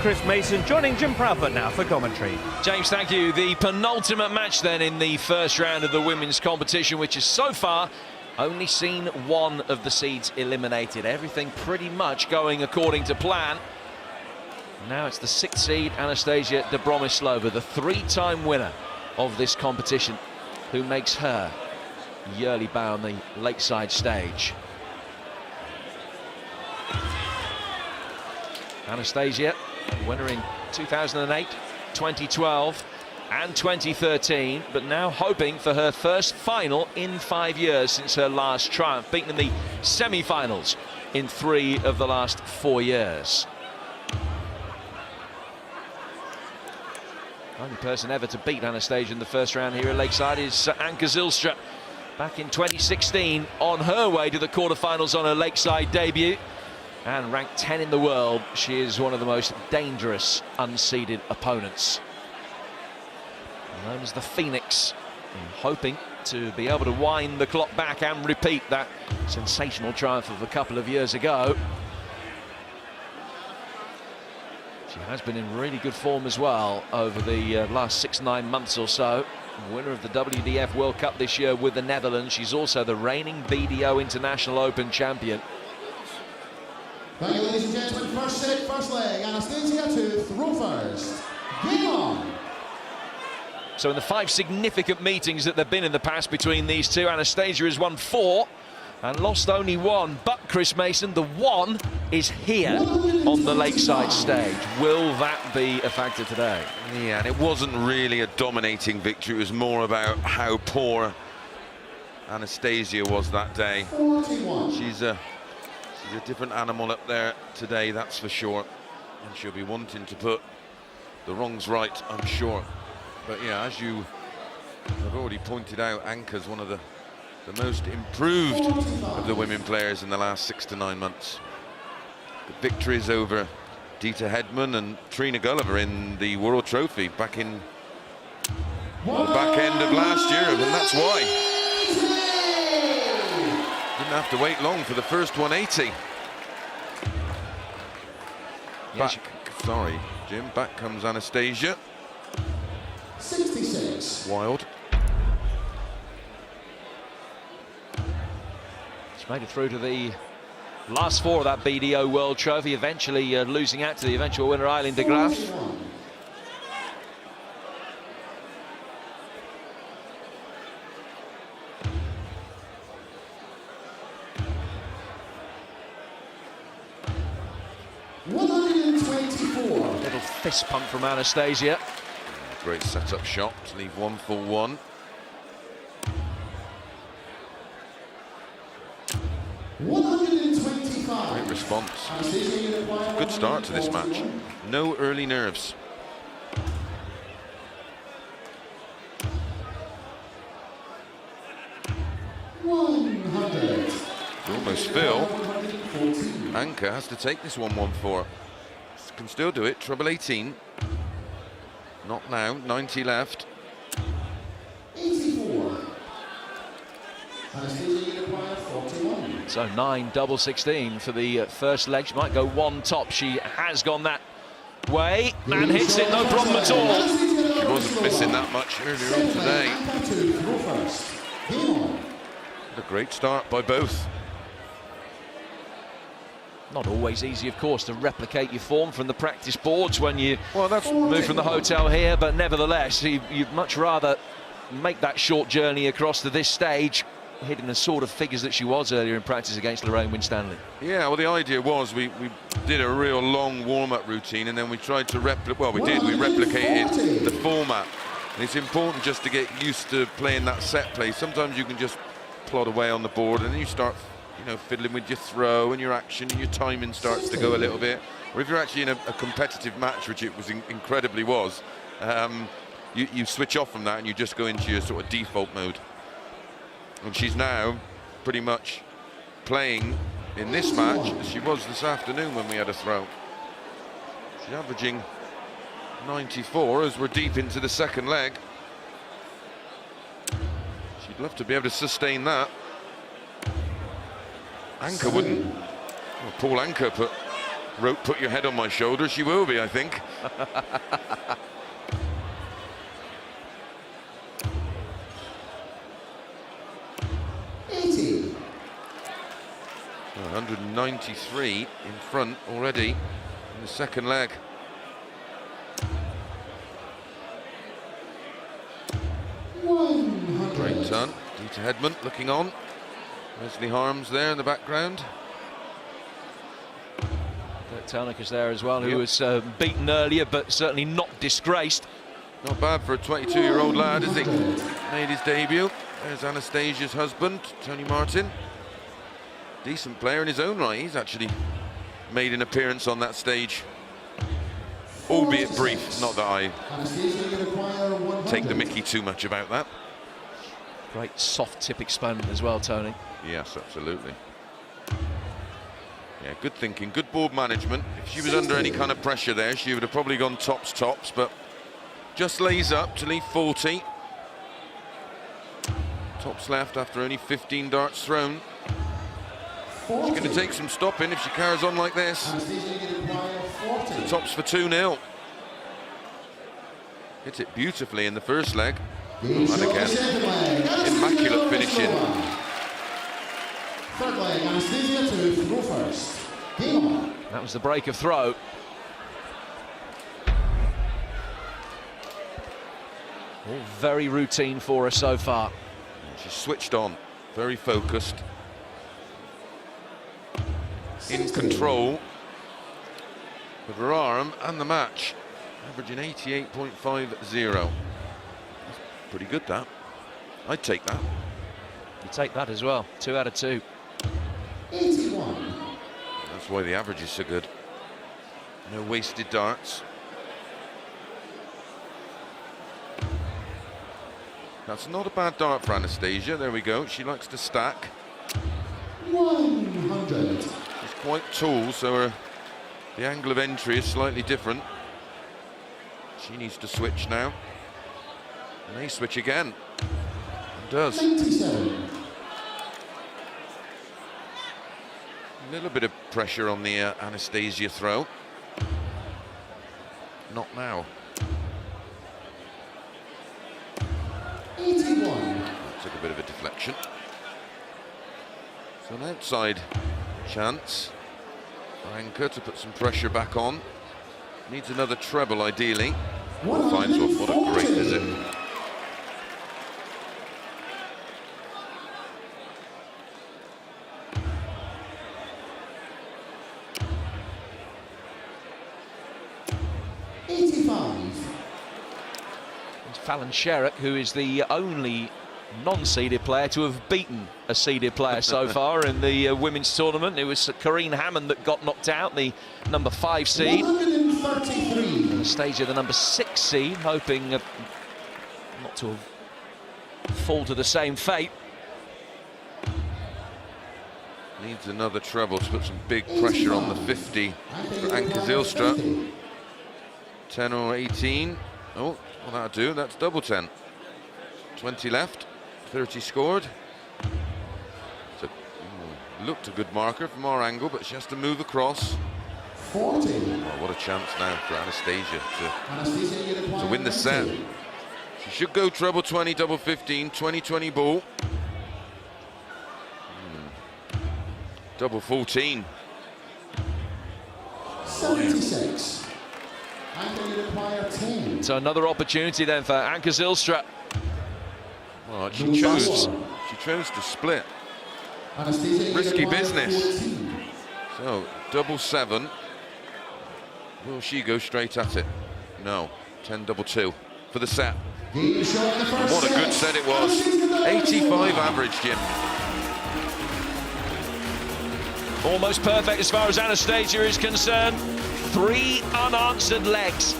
Chris Mason joining Jim Proudfoot now for commentary. James, thank you. The penultimate match then in the first round of the women's competition, which has so far only seen one of the seeds eliminated. Everything pretty much going according to plan. Now it's the 6th seed, Anastasia Dobromyslova, the 3-time winner of this competition, who makes her yearly bow on the lakeside stage. Anastasia, winner in 2008, 2012 and 2013, but now hoping for her first final in 5 years since her last triumph, beaten in the semi-finals in 3 of the last 4 years. Only person ever to beat Anastasia in the first round here at Lakeside is Anke Zijlstra back in 2016 on her way to the quarterfinals on her Lakeside debut. And ranked 10 in the world, she is one of the most dangerous unseeded opponents. Known as the Phoenix, and hoping to be able to wind the clock back and repeat that sensational triumph of a couple of years ago. She has been in really good form as well over the last 6-9 months or so. Winner of the WDF World Cup this year with the Netherlands. She's also the reigning BDO International Open champion. Thank you, ladies and gentlemen. First set, first leg. Anastasia to throw first. Game on. So in the 5 significant meetings that there have been in the past between these two, Anastasia has won 4 and lost only 1. But Chris Mason, the 1 is here on the Lakeside stage. Will that be a factor today? Yeah, and it wasn't really a dominating victory. It was more about how poor Anastasia was that day. 41. She's a different animal up there today, that's for sure. And she'll be wanting to put the wrongs right, I'm sure. But yeah, as you have already pointed out, Anke's one of the most improved of the women players in the last 6 to 9 months. The victories over Dita Hedman and Trina Gulliver in the World Trophy back in the back end of last year, and that's why. Didn't have to wait long for the first 180. Yes. Sorry, Jim. Back comes Anastasia. 66. Wild. She made it through to the last 4 of that BDO World Trophy, eventually losing out to the eventual winner, Eileen de Graaf. 41. Little fist pump from Anastasia. Great setup shot to leave 1 for 1. Great response. Good start to this match. No early nerves. Almost Phil. Anke has to take this 1-1-4. Can still do it. Treble 18. Not now. 90 left. 84. So 9 double 16 for the first leg. She might go 1 top. She has gone that way and hits it, no problem at all. She wasn't missing that much earlier on today. A great start by both. Not always easy, of course, to replicate your form from the practice boards when you move from the hotel here, but nevertheless, you'd much rather make that short journey across to this stage, hitting the sort of figures that she was earlier in practice against Lorraine Winstanley. Yeah, well, the idea was we did a real long warm-up routine, and then we tried to replicate, well, we replicated the format. And it's important just to get used to playing that set play. Sometimes you can just plod away on the board, and then you start fiddling with your throw and your action, and your timing starts to go a little bit. Or if you're actually in a competitive match, which it was incredibly was, you switch off from that and you just go into your sort of default mode. And she's now pretty much playing in this match as she was this afternoon when we had a throw. She's averaging 94 as we're deep into the second leg. She'd love to be able to sustain that. Anke wouldn't. Well, Paul Anke put wrote "put your head on my shoulder," she will be, I think. 193 in front already in the second leg. Great turn. Dieter Hedman looking on. Leslie Harms there in the background. Telnick is there as well, who was beaten earlier, but certainly not disgraced. Not bad for a 22-year-old lad, is he? Made his debut. There's Anastasia's husband, Tony Martin. Decent player in his own right. He's actually made an appearance on that stage, albeit brief. Not that I take the mickey too much about that. Great soft tip exponent as well, Tony. Yes, absolutely. Yeah, good thinking, good board management. If she was under any kind of pressure there, she would have probably gone tops, but just lays up to leave 40. Tops left after only 15 darts thrown. She's going to take some stopping if she carries on like this. So tops for 2-0. Hit it beautifully in the first leg. And again, immaculate finishing. Third leg, Anastasia to throw first. Game on. That was the break of throw. All very routine for her so far. She's switched on, very focused. In control of her arm and the match, averaging 88.50. That's pretty good, that. I'd take that. You take that as well. 2 out of 2. 81. That's why the average is so good. No wasted darts. That's not a bad dart for Anastasia. There we go. She likes to stack. 100. She's quite tall, so the angle of entry is slightly different. She needs to switch now. And they switch again. It does. 97. A little bit of pressure on the Anastasia throw. Not now. 81. That took a bit of a deflection. So an outside chance for Anka to put some pressure back on. Needs another treble ideally. Finds off. What a great visit. Fallon Sherrock, who is the only non-seeded player to have beaten a seeded player so far in the women's tournament. It was Corrine Hammond that got knocked out, the number 5 seed. 133. Anastasia, the number 6 seed, hoping not to fall to the same fate. Needs another treble to put some big pressure on the 50 for Anka Zijlstra. 10 or 18. Oh, well, that'll do. That's double 10. 20 left, 30 scored. So, looked a good marker from our angle, but she has to move across. 40. Oh, what a chance now for Anastasia to win the set. She should go treble 20, double 15, 20-20 ball. Double 14. 76. Anka, you require 10. So another opportunity then for Anka Zijlstra. Well, she chose to split. Risky business. So, double 7. Will she go straight at it? No. 10 double 2 for the set. What a good set it was. 85 average, Jim. Almost perfect as far as Anastasia is concerned. 3 unanswered legs.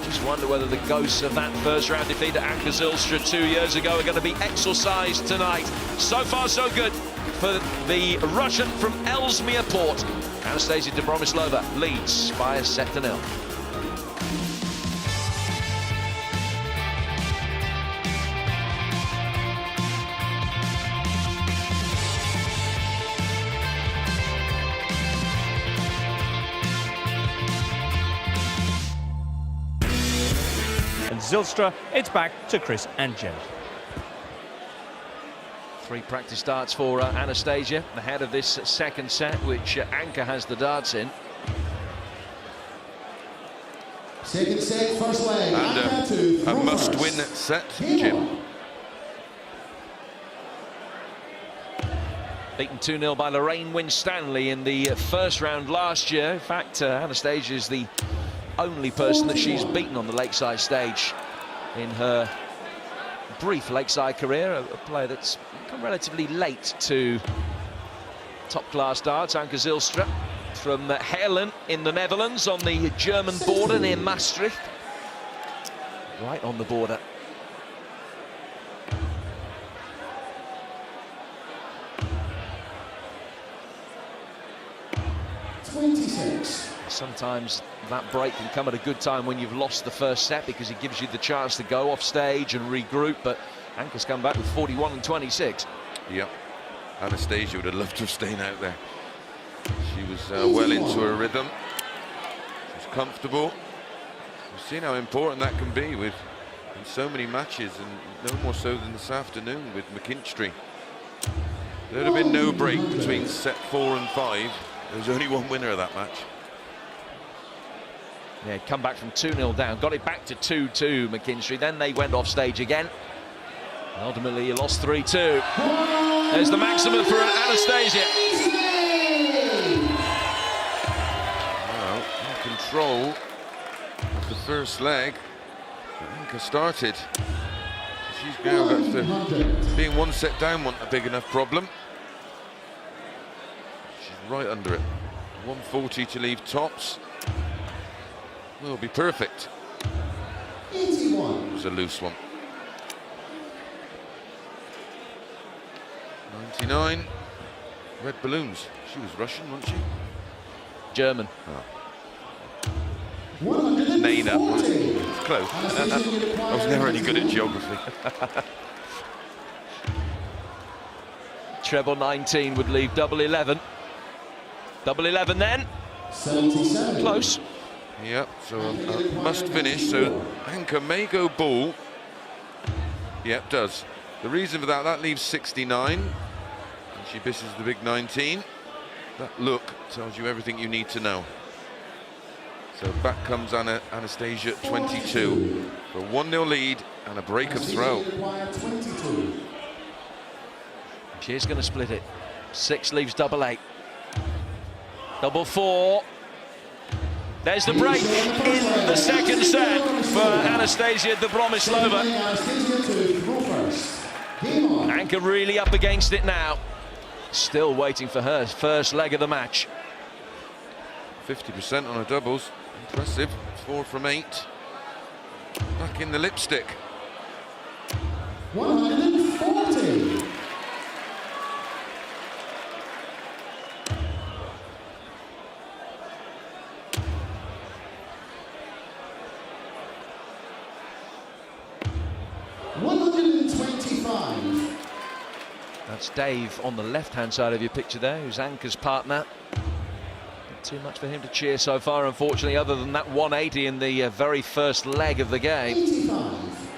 Just wonder whether the ghosts of that first round defeat at Anka Zijlstra 2 years ago are going to be exorcised tonight. So far, so good for the Russian from Ellesmere Port. Anastasia Dobromyslova leads by a set to 0. Zijlstra, it's back to Chris and Jen. 3 practice starts for Anastasia ahead of this second set, which Anka has the darts in. Second set, first leg. And a must-win set, Jim. Beaten 2-0 by Lorraine Winstanley in the first round last year. In fact, Anastasia is the only person that she's beaten on the Lakeside stage in her brief Lakeside career. A player that's come relatively late to top-class darts. Anke Zijlstra from Heerlen in the Netherlands on the German border near Maastricht. Right on the border. Sometimes that break can come at a good time when you've lost the first set, because it gives you the chance to go off stage and regroup. But Anke's come back with 41 and 26. Yep. Anastasia would have loved to have stayed out there. She was well into her rhythm. She was comfortable. We've seen how important that can be in so many matches, and no more so than this afternoon with McKinstry. There'd have been no break between set 4 and 5. There was only one winner of that match. Yeah, come back from 2-0 down, got it back to 2-2, McKinstry. Then they went off stage again. Ultimately, he lost 3-2. There's the maximum for Anastasia. Well, in control of the first leg. Anke started. She's now got to, being 1 set down, wasn't a big enough problem. She's right under it. 140 to leave tops. Will be perfect. 81. It was a loose one. 99. Red balloons. She was Russian, wasn't she? German. Oh. Nina. It's close. I was never any good at geography. Treble 19 would leave double 11. Double 11 then. 77. Close. Yep, so must finish, so Anke may go ball. Yep, does. The reason for that leaves 69. And she misses the big 19. That look tells you everything you need to know. So back comes Anastasia at 22. For a 1-0 lead and a break of throw. She's going to split it. 6 leaves double 8. Double 4. There's the break in the second set for Anastasia Dobromyslova. Anke really up against it now. Still waiting for her first leg of the match. 50% on her doubles. Impressive. 4 from 8. Back in the lipstick. 140. That's Dave on the left-hand side of your picture there, who's Anke's partner. Not too much for him to cheer so far, unfortunately, other than that 180 in the very first leg of the game. 85.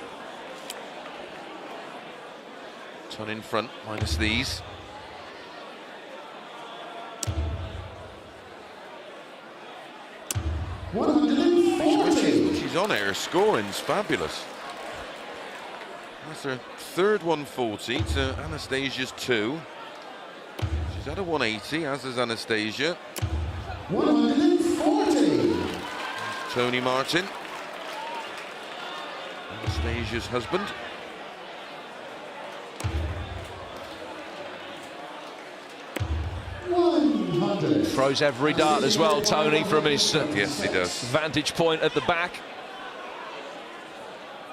Ton in front, minus these. She's on air, scoring's fabulous. That's her third 140 to Anastasia's 2. She's had a 180, as is Anastasia. 140. Tony Martin, Anastasia's husband. Throws every dart as well, Tony, from his Yes, he does. vantage point at the back.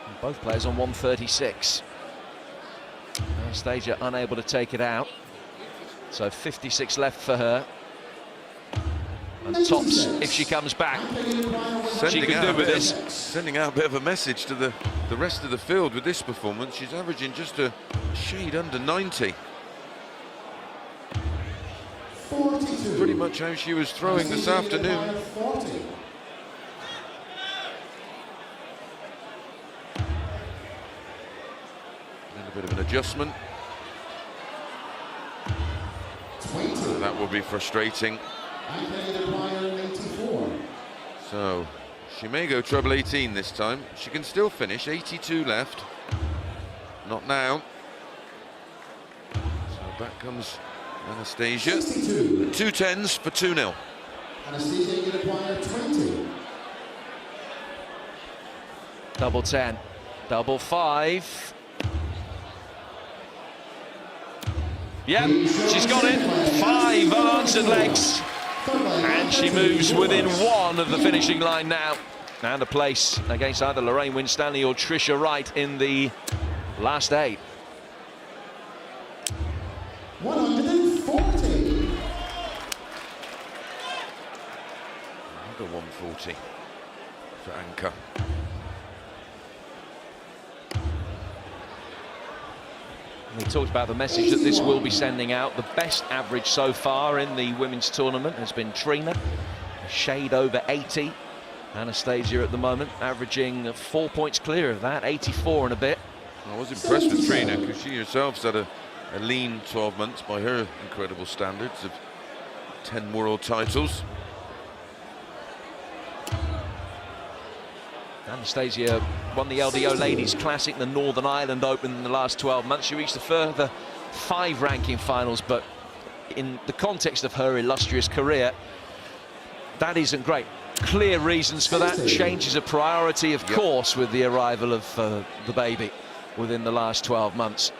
And both players on 136. Anastasia unable to take it out. So 56 left for her. And tops if she comes back. She can do with this. Sending out a bit of a message to the rest of the field with this performance. She's averaging just a shade under 90. 42. Pretty much how she was throwing this afternoon. 40. A bit of an adjustment. 20. That will be frustrating. So she may go treble 18 this time. She can still finish. 82 left. Not now. So back comes Anastasia. 62. 2 10s for 2-0. Anastasia will acquire 20. Double 10, double 5. Yep, she's got it. 5 unanswered legs. And she moves within 1 of the finishing line now. And a place against either Lorraine Winstanley or Tricia Wright in the last 8. 140. Another 140 for Anka. We talked about the message that this will be sending out. The best average so far in the women's tournament has been Trina, a shade over 80. Anastasia at the moment averaging 4 points clear of that, 84 and a bit. I was impressed with Trina because she herself's had a lean 12 months by her incredible standards of 10 world titles. Anastasia won the LDO Ladies Classic, the Northern Ireland Open in the last 12 months. She reached the further 5 ranking finals, but in the context of her illustrious career, that isn't great. Clear reasons for that. Changes of priority, of course, with the arrival of the baby within the last 12 months.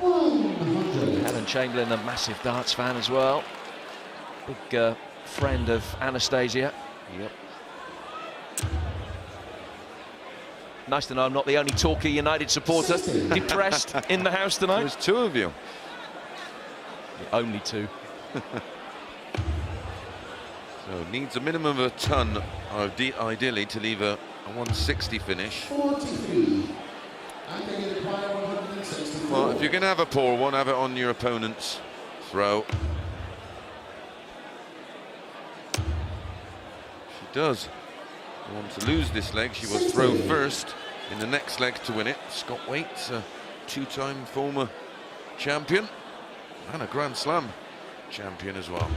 Helen Chamberlain, a massive darts fan as well. Big friend of Anastasia. Yep. Nice to know I'm not the only Torquay United supporter depressed in the house tonight. There's 2 of you. Only 2. So needs a minimum of a ton, ideally, to leave a 160 finish. 43. And they will acquire 164. Well, if you're going to have a poor one, have it on your opponent's throw. She does want to lose this leg. She was throw first in the next leg to win it. Scott Waite's a 2-time former champion and a Grand Slam champion as well.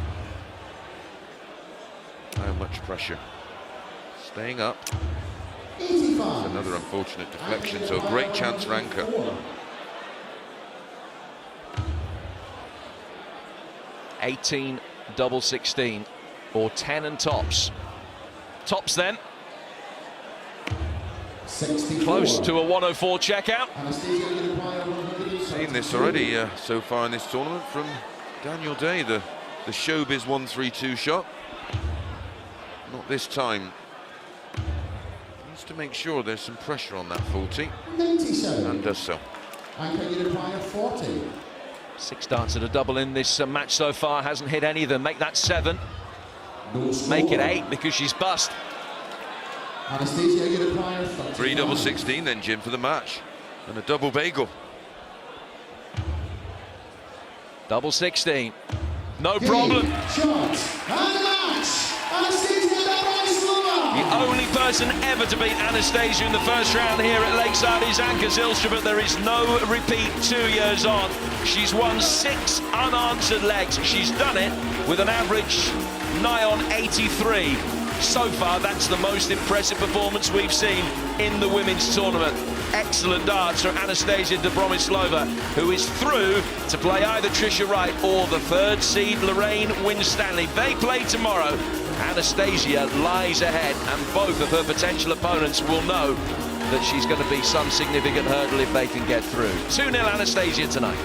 How much pressure? Staying up. 85. Another unfortunate deflection, so a great chance for Anka. 18 double 16 or 10 and tops. Tops then. 64. Close to a 104 checkout. Anastasia will acquire 160. Seen this already so far in this tournament from Daniel Day, the Showbiz 132 shot. Not this time. Needs to make sure there's some pressure on that 40. 97. And does so. Anka will acquire 40. 6 darts at a double in this match so far. Hasn't hit any of them. Make that 7. No score. Make it 8 because she's bust. Anastasia will acquire 35. 3 double 16 then, Jim, for the match. And a double bagel. Double 16. No problem. Shots. And the match. Anastasia Dobromyslova. The only person ever to beat Anastasia in the first round here at Lakeside is Zijlstra, but there is no repeat 2 years on. She's won 6 unanswered legs. She's done it with an average nigh on 83. So far, that's the most impressive performance we've seen in the women's tournament. Excellent darts for Anastasia Dobromyslova, who is through to play either Tricia Wright or the 3rd seed Lorraine Winstanley. They play tomorrow. Anastasia lies ahead, and both of her potential opponents will know that she's going to be some significant hurdle if they can get through. 2-0 Anastasia tonight.